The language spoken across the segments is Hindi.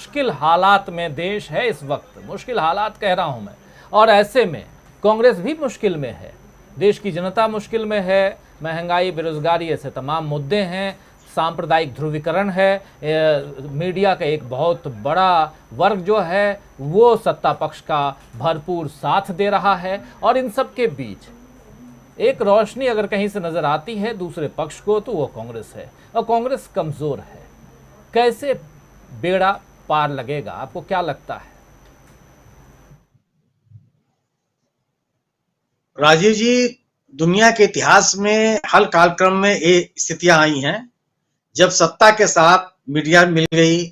मुश्किल हालात में देश है इस वक्त, मुश्किल हालात कह रहा हूं मैं। और ऐसे में कांग्रेस भी मुश्किल में है, देश की जनता मुश्किल में है। महंगाई, बेरोजगारी, ऐसे तमाम मुद्दे हैं। सांप्रदायिक ध्रुवीकरण है। मीडिया का एक बहुत बड़ा वर्ग जो है वो सत्ता पक्ष का भरपूर साथ दे रहा है। और इन सब के बीच एक रोशनी अगर कहीं से नजर आती है दूसरे पक्ष को तो वो कांग्रेस है, और कांग्रेस कमजोर है। कैसे बेड़ा पार लगेगा, आपको क्या लगता है? राजीव जी, दुनिया के इतिहास में हर कालक्रम में ये स्थितियां आई हैं जब सत्ता के साथ मीडिया मिल गई,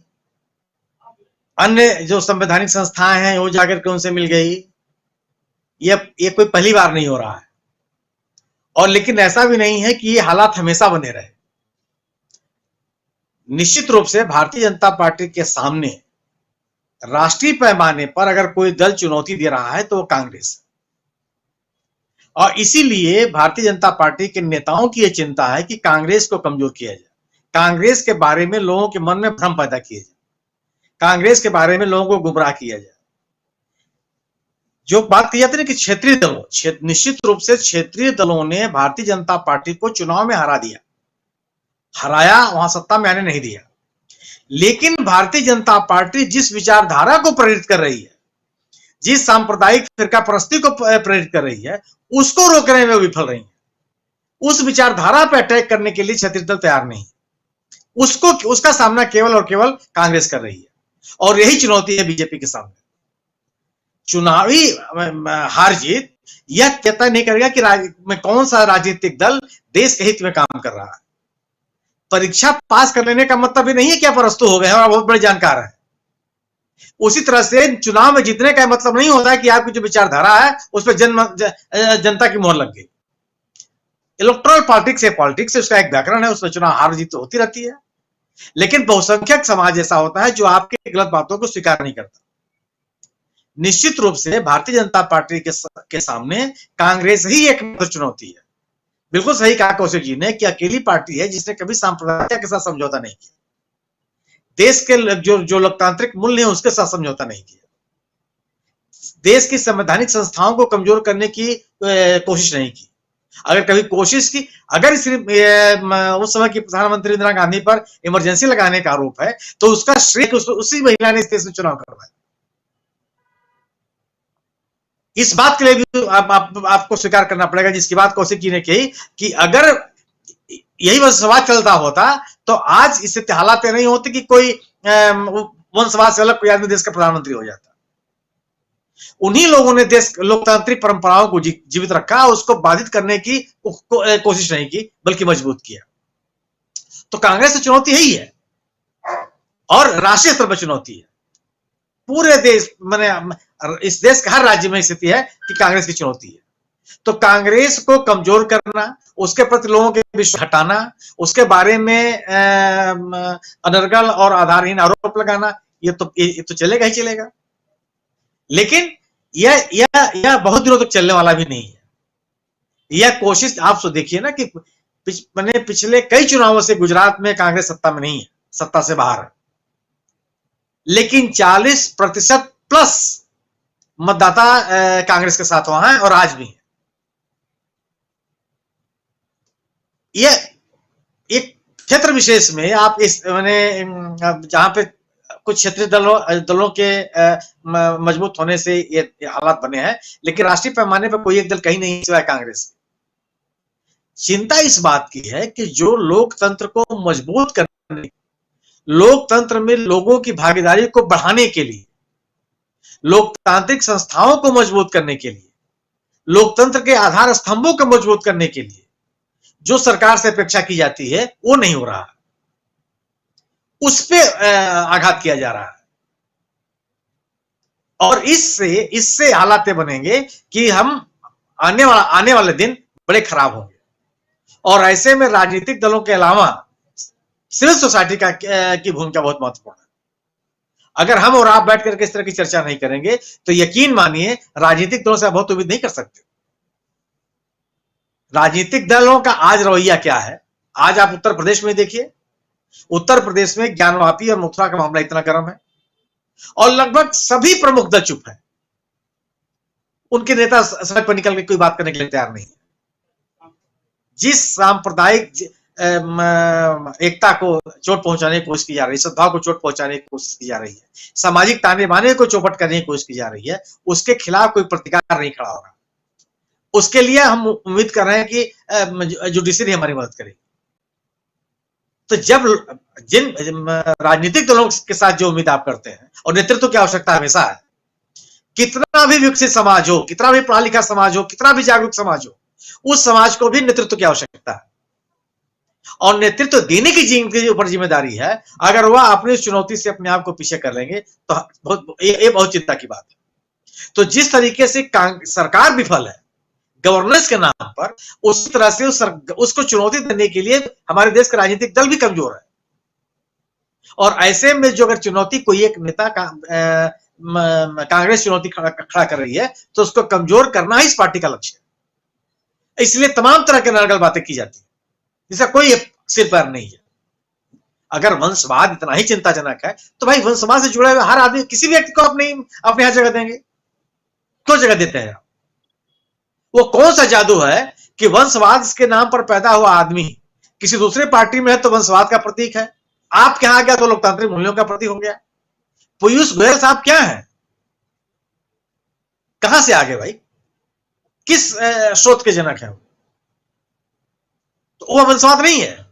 अन्य जो संवैधानिक संस्थाएं हैं वो जाकर के उनसे मिल गई। ये कोई पहली बार नहीं हो रहा है, और लेकिन ऐसा भी नहीं है कि ये हालात हमेशा बने रहे। निश्चित रूप से भारतीय जनता पार्टी के सामने राष्ट्रीय पैमाने पर अगर कोई दल चुनौती दे रहा है तो वो कांग्रेस है। और इसीलिए भारतीय जनता पार्टी के नेताओं की यह चिंता है कि कांग्रेस को कमजोर किया जाए, कांग्रेस के बारे में लोगों के मन में भ्रम पैदा किया जाए, कांग्रेस के बारे में लोगों को गुमराह किया जाए। जो बात कही जाती है कि क्षेत्रीय दलों, निश्चित रूप से क्षेत्रीय दलों ने भारतीय जनता पार्टी को चुनाव में हरा दिया, हराया, वहां सत्ता में आने नहीं दिया। लेकिन भारतीय जनता पार्टी जिस विचारधारा को प्रेरित कर रही है, जिस सांप्रदायिक फिरका परस्ती को प्रेरित कर रही है, उसको रोकने में विफल रही है। उस विचारधारा पर अटैक करने के लिए क्षेत्रीय दल तैयार नहीं, उसका सामना केवल और केवल कांग्रेस कर रही है। और यही चुनौती है बीजेपी के सामने। चुनावी हार जीत यह कहता नहीं करेगा कि कौन सा राजनीतिक दल देश के हित में काम कर रहा है। परीक्षा पास कर लेने का मतलब ही नहीं है कि आप अरस्तु हो गए हैं और बहुत बड़े जानकार हैं। उसी तरह से चुनाव में जीतने का मतलब नहीं होता है कि आपकी जो विचारधारा है उस पर जनता की मोहर लग गई। इलेक्टोरल पॉलिटिक्स है, पॉलिटिक्स है, उसका एक व्याकरण है, उसमें चुनाव हार जीत होती रहती है। लेकिन बहुसंख्यक समाज ऐसा होता है जो आपके गलत बातों को स्वीकार नहीं करता। निश्चित रूप से भारतीय जनता पार्टी के सामने कांग्रेस ही एक चुनौती है। बिल्कुल सही कहा कौशिक जी ने कि अकेली पार्टी है जिसने कभी सांप्रदायिकता के साथ समझौता नहीं किया, देश के जो लोकतांत्रिक मूल्य है उसके साथ समझौता नहीं किया, देश की संवैधानिक संस्थाओं को कमजोर करने की कोशिश नहीं की। अगर कभी कोशिश की, अगर उस समय की प्रधानमंत्री इंदिरा गांधी पर इमरजेंसी लगाने का आरोप है तो उसका श्रेय उसी महिला ने इस देश में चुनाव करवाया। इस बात के लिए भी आपको स्वीकार करना पड़ेगा जिसकी बात कौशिक जी ने कही कि अगर यही सवाल चलता होता तो आज इस हालात नहीं होते कि कोई वंशवाद से अलग कोई आदमी देश का प्रधानमंत्री हो जाता। उन्हीं लोगों ने देश लोकतांत्रिक परंपराओं को जीवित रखा, उसको बाधित करने की कोशिश नहीं की बल्कि मजबूत किया। तो कांग्रेस की चुनौती यही है और राष्ट्रीय स्तर पर चुनौती है। पूरे देश इस देश के हर राज्य में स्थिति है कि कांग्रेस की चुनौती है। तो कांग्रेस को कमजोर करना, उसके प्रति लोगों के विश्वास हटाना, उसके बारे में अनर्गल और आधारहीन आरोप लगाना, ये तो चलेगा ही चलेगा। लेकिन यह बहुत दिनों तक चलने वाला भी नहीं है। यह कोशिश आप तो देखिए ना कि पिछले कई चुनावों से गुजरात में कांग्रेस सत्ता में नहीं है, सत्ता से बाहर है, लेकिन 40% प्लस मतदाता कांग्रेस के साथ वहां है और आज भी है। यह एक क्षेत्र विशेष में आप इस जहां पे कुछ क्षेत्रीय दलों के मजबूत होने से ये हालात बने हैं, लेकिन राष्ट्रीय पैमाने पर कोई एक दल कहीं नहीं सिवाय कांग्रेस। चिंता इस बात की है कि जो लोकतंत्र को मजबूत करने, लोकतंत्र में लोगों की भागीदारी को बढ़ाने के लिए, लोकतांत्रिक संस्थाओं को मजबूत करने के लिए, लोकतंत्र के आधार स्तंभों को मजबूत करने के लिए जो सरकार से अपेक्षा की जाती है वो नहीं हो रहा, उस पे आघात किया जा रहा है। और इससे हालात बनेंगे कि हम आने वाले दिन बड़े खराब होंगे। और ऐसे में राजनीतिक दलों के अलावा सिविल सोसाइटी की भूमिका बहुत महत्वपूर्ण है। अगर हम और आप बैठ करके इस तरह की चर्चा नहीं करेंगे तो यकीन मानिए राजनीतिक दलों से बहुत उम्मीद नहीं कर सकते। राजनीतिक दलों का आज रवैया क्या है? आज आप उत्तर प्रदेश में देखिए, उत्तर प्रदेश में ज्ञानवापी और मथुरा का मामला इतना गर्म है। और लगभग सभी प्रमुख दल चुप हैं। उनके नेता सड़क पर निकल के कोई बात करने के लिए तैयार नहीं है। जिस सांप्रदायिक एकता को चोट पहुंचाने की कोशिश की जा रही है, सद्भाव को चोट पहुंचाने की कोशिश की जा रही है, सामाजिक ताने बाने को चौपट करने की कोशिश की जा रही है, उसके खिलाफ कोई प्रतिकार नहीं खड़ा होगा। उसके लिए हम उम्मीद कर रहे हैं कि जुडिशरी हमारी मदद करेगी। तो जब जिन राजनीतिक दलों के साथ जो उम्मीद आप करते हैं, और नेतृत्व की आवश्यकता हमेशा है, कितना भी विकसित समाज हो, कितना भी पढ़ा लिखा समाज हो, कितना भी जागरूक समाज हो, उस समाज को भी नेतृत्व की आवश्यकता है। और नेतृत्व देने की जिनके ऊपर जिम्मेदारी है, अगर वह अपनी उस चुनौती से अपने आप को पीछे कर लेंगे तो ये बहुत चिंता की बात है। तो जिस तरीके से सरकार विफल है गवर्नेंस के नाम पर, उसी तरह से उसको चुनौती देने के लिए हमारे देश के राजनीतिक दल भी कमजोर है। और ऐसे में जो अगर चुनौती कोई एक नेता का कांग्रेस चुनौती खड़ा कर रही है, तो उसको कमजोर करना ही इस पार्टी का लक्ष्य है। इसलिए तमाम तरह के नरगल बातें की जाती है, जिसका कोई सिर पैर नहीं है। अगर वंशवाद इतना ही चिंताजनक है, तो भाई वंशवाद से जुड़े हुए हर आदमी, किसी व्यक्ति को अपने यहां जगह देंगे? क्यों जगह देते हैं? वो कौन सा जादू है कि वंशवाद के नाम पर पैदा हुआ आदमी किसी दूसरे पार्टी में है तो वंशवाद का प्रतीक है, आपके यहां आ गया तो लोकतांत्रिक मूल्यों का प्रतीक हो गया? पीयूष गोयल साहब क्या है? कहां से आगे भाई? किस स्रोत के जनक है? तो वो वंशवाद नहीं है।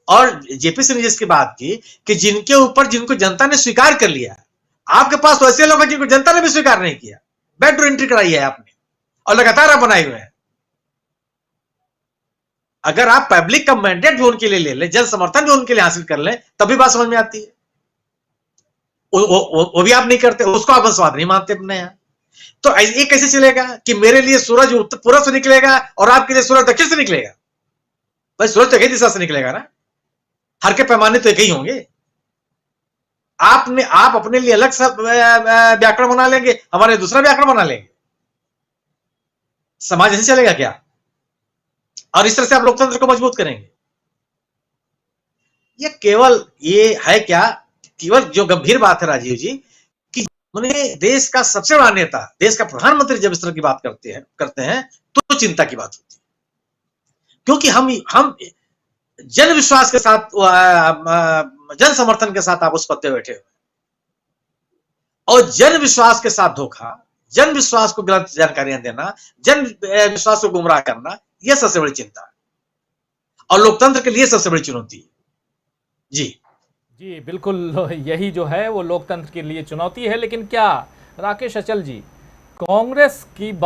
और जेपी सिंह ने जिसकी बात की कि जिनके ऊपर जिनको जनता ने स्वीकार कर लिया, आपके पास तो ऐसे लोग हैं जिनको जनता ने भी स्वीकार नहीं किया, बैकडोर एंट्री कराई है आपने और लगातार आप बनाए हुए हैं। अगर आप पब्लिक का मैंडेट भी उनके लिए ले लें, जन समर्थन भी उनके लिए हासिल कर लें, तभी बात समझ में आती है। वो भी आप नहीं करते, उसको आप वंशवाद नहीं मानते अपने यहां। तो ये कैसे चलेगा कि मेरे लिए सूरज पूर्व से निकलेगा और आपके लिए सूरज दक्षिण से निकलेगा? भाई सूरज तो एक ही दिशा से निकलेगा ना, हर के पैमाने तो एक ही होंगे। आप अपने लिए अलग सा व्याकरण बना लेंगे, हमारे दूसरा व्याकरण बना लेंगे। समाज ऐसे चलेगा क्या? और इस तरह से आप लोकतंत्र को मजबूत करेंगे? ये है क्या? केवल जो गंभीर बात है राजीव जी, कि उन्हें देश का सबसे बड़ा नेता, देश का प्रधानमंत्री जब इस तरह की बात करते हैं तो चिंता की बात होती है। क्योंकि हम जन विश्वास के साथ, जन समर्थन के साथ आप उस पद पे बैठे हुए, और जन विश्वास के साथ धोखा, जन विश्वास को गलत जानकारियां देना, जन विश्वास को गुमराह करना, यह सबसे बड़ी चिंता है और लोकतंत्र के लिए सबसे बड़ी चुनौती है। जी बिल्कुल, यही जो है वो लोकतंत्र के लिए चुनौती है। लेकिन क्या राकेश अचल जी, कांग्रेस की